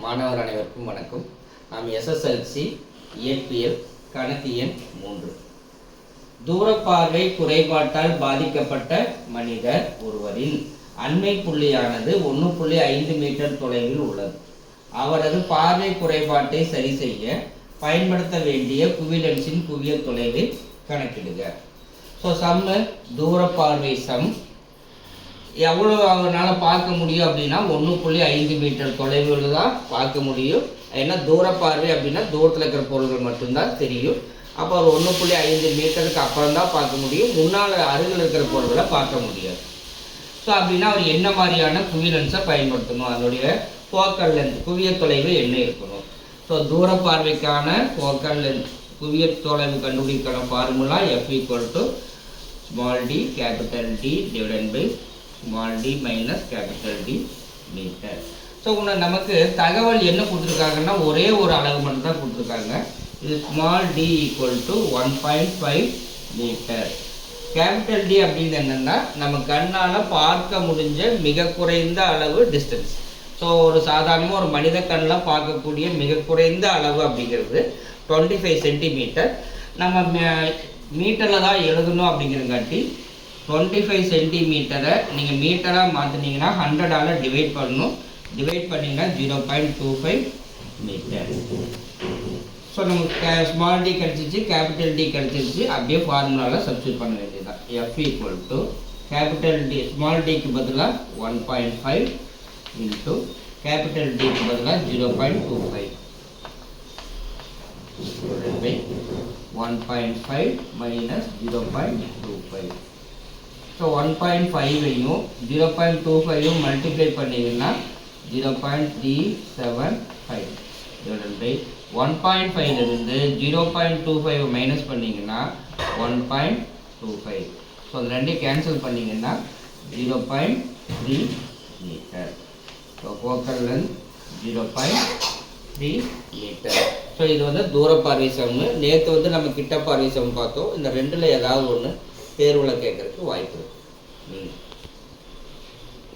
மாணவர் அனைவருக்கும் வணக்கம். நாம் எஸ்எஸ்எல்சி இயற்பியல் கணக்கு எண் 3 தூரப்பார்வை குறைபாட்டால் பாதிக்கப்பட்ட மனிதர் ஒருவரின் அண்மை புள்ளியானது 1.5 மீட்டர் தொலைவில் உள்ளது. அவரது பார்வை குறைபாட்டை சரி செய்ய பயன்படுத்த வேண்டிய குவிலென்ஸின் குவிய தொலைவை கணக்கிடுக. ஸோ சம்மு தூரப்பார்வை சம் எவ்வளோ அவரால் பார்க்க முடியும் அப்படின்னா 1.5 மீட்டர் தொலைவில் தான் பார்க்க முடியும். ஏன்னா தூரப்பார்வை அப்படின்னா தூரத்தில் இருக்கிற பொருள்கள் மட்டும்தான் தெரியும். அப்போ ஒரு 1.5 மீட்டருக்கு அப்புறம் தான் பார்க்க முடியும், முன்னால் அருகில் இருக்கிற பொருள்களை பார்க்க முடியாது. ஸோ அப்படின்னா அவர் என்ன மாதிரியான குவிலென்ஸை பயன்படுத்தணும், அதனுடைய ஃபோக்கல் லென்த் குவிய தொலைவு என்ன இருக்கணும். ஸோ தூரப்பார்வைக்கான ஃபோக்கல் லென்த் குவிய தொலைவு கண்டுபிடிக்கான formula F = small d capital D divided by small d minus capital D மீட்டர். ஸோ நமக்கு தகவல் என்ன கொடுத்துருக்காங்கன்னா ஒரே ஒரு அளவு மட்டும் தான் கொடுத்துருக்காங்க. இது small d = 1.5 மீட்டர். கேபிட்டல் D அப்படின்னு என்னென்னா நம்ம கண்ணால் பார்க்க முடிஞ்ச மிக குறைந்த அளவு டிஸ்டன்ஸ். ஸோ ஒரு சாதாரணமாக ஒரு மனித கண்ணில் பார்க்கக்கூடிய மிக குறைந்த அளவு அப்படிங்கிறது 25 சென்டிமீட்டர். நம்ம மீட்டரில் தான் எழுதணும் அப்படிங்கிறங்காட்டி 25 சென்டிமீட்டரை நீங்கள் மீட்டராக மாற்றினீங்கன்னா 100ஆல் டிவைட் பண்ணணும். டிவைட் பண்ணிங்கன்னா 0.25 மீட்டர். ஸோ நமக்கு ஸ்மால் டி கிடச்சிச்சு, கேபிட்டல் டி கிடச்சிருச்சு. அப்படியே ஃபார்முலாவில் சப்ஸ்டியூட் பண்ண வேண்டியதுதான். F = கேபிட்டல் டி ஸ்மால் டிக்கு பதிலாக 1.5 இன்ட்டு கேபிட்டல் டிக்கு பதிலாக 0.25 1.5 minus 0.25. ஸோ 1.5ஐயும் 0.25ஐயும் மல்டிப்ளை பண்ணிங்கன்னா 0.375 1.5லிருந்து 0.25 மைனஸ் பண்ணிங்கன்னா 1.25. ஸோ அது ரெண்டையும் கேன்சல் பண்ணிங்கன்னா 0.3 மீட்டர். ஸோ ஃபோக்கல் லென்த் 0.3 மீட்டர். ஸோ இது தூரப்பார்வை சம்மு. நேற்று நம்ம கிட்ட பார்வை சம் பார்த்தோம். இந்த ரெண்டில் ஏதாவது ஒன்று தேர்வில் கேட்கறதுக்கு வாய்ப்பு இருக்குது.